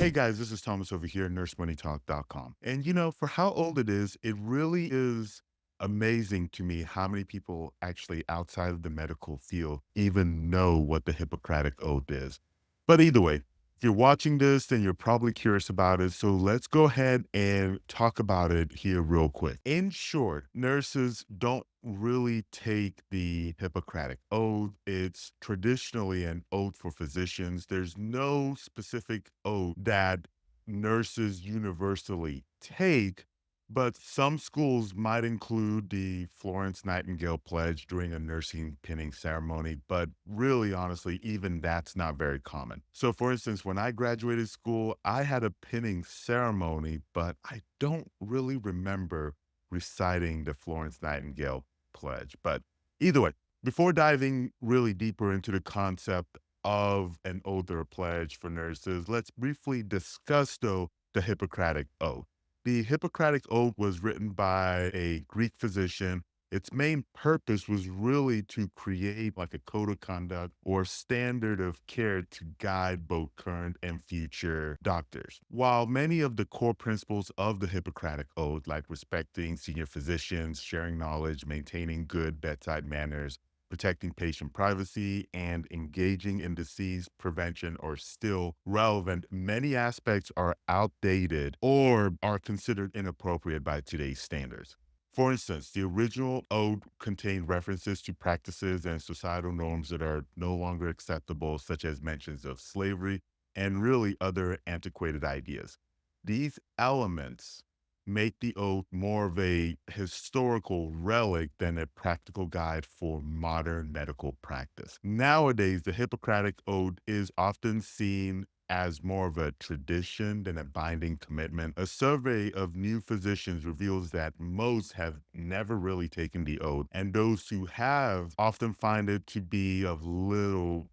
Hey guys, this is Thomas over here at nursemoneytalk.com. And for how old it really is amazing to me how many people actually outside of the medical field even know what the Hippocratic Oath is. But either way, if you're watching this, then you're probably curious about it. So let's go ahead and talk about it here real quick. In short, nurses don't really take the Hippocratic Oath. It's traditionally an oath for physicians. There's no specific oath that nurses universally take, but some schools might include the Florence Nightingale pledge during a nursing pinning ceremony. But really, honestly, even that's not very common. So, for instance, when I graduated school, I had a pinning ceremony, but I don't really remember reciting the Florence Nightingale pledge. But either way, before diving really deeper into the concept of an oath or a pledge for nurses, let's briefly discuss, though, the Hippocratic Oath. The Hippocratic Oath was written by a Greek physician. Its main purpose was really to create like a code of conduct or standard of care to guide both current and future doctors. While many of the core principles of the Hippocratic Oath, like respecting senior physicians, sharing knowledge, maintaining good bedside manners, protecting patient privacy, and engaging in disease prevention are still relevant, many aspects are outdated or are considered inappropriate by today's standards. For instance, the original oath contained references to practices and societal norms that are no longer acceptable, such as mentions of slavery and really other antiquated ideas. These elements make the oath more of a historical relic than a practical guide for modern medical practice. Nowadays, the Hippocratic Oath is often seen as more of a tradition than a binding commitment. A survey of new physicians reveals that most have never really taken the oath, and those who have often find it to be of little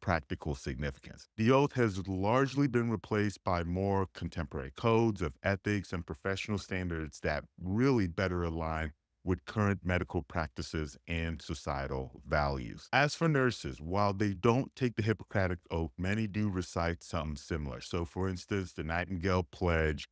practical significance. The oath has largely been replaced by more contemporary codes of ethics and professional standards that really better align with current medical practices and societal values. As for nurses, while they don't take the Hippocratic Oath, many do recite something similar. So, for instance, the Nightingale Pledge,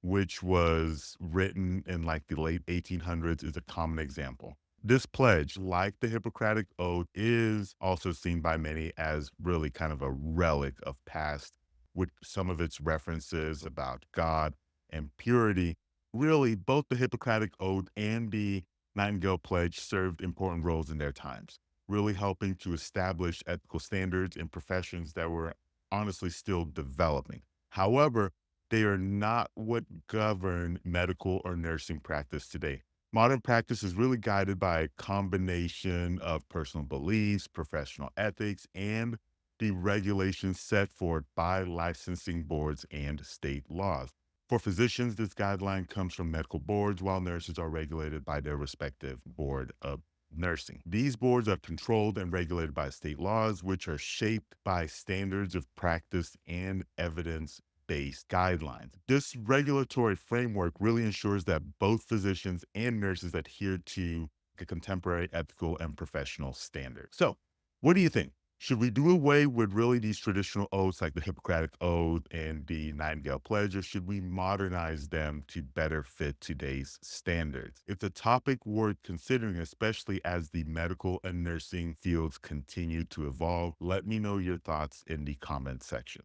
which was written in like the late 1800s, is a common example. This pledge, like the Hippocratic Oath, is also seen by many as really kind of a relic of past, with some of its references about God and purity. Really, both the Hippocratic Oath and the Nightingale Pledge served important roles in their times, really helping to establish ethical standards in professions that were honestly still developing. However, they are not what govern medical or nursing practice today. Modern practice is really guided by a combination of personal beliefs, professional ethics, and the regulations set forth by licensing boards and state laws. For physicians, this guideline comes from medical boards, while nurses are regulated by their respective board of nursing. These boards are controlled and regulated by state laws, which are shaped by standards of practice and evidence-based guidelines. This regulatory framework really ensures that both physicians and nurses adhere to the contemporary ethical and professional standards. So, what do you think? Should we do away with really these traditional oaths like the Hippocratic Oath and the Nightingale Pledge, or should we modernize them to better fit today's standards? It's a topic worth considering, especially as the medical and nursing fields continue to evolve. Let me know your thoughts in the comment section.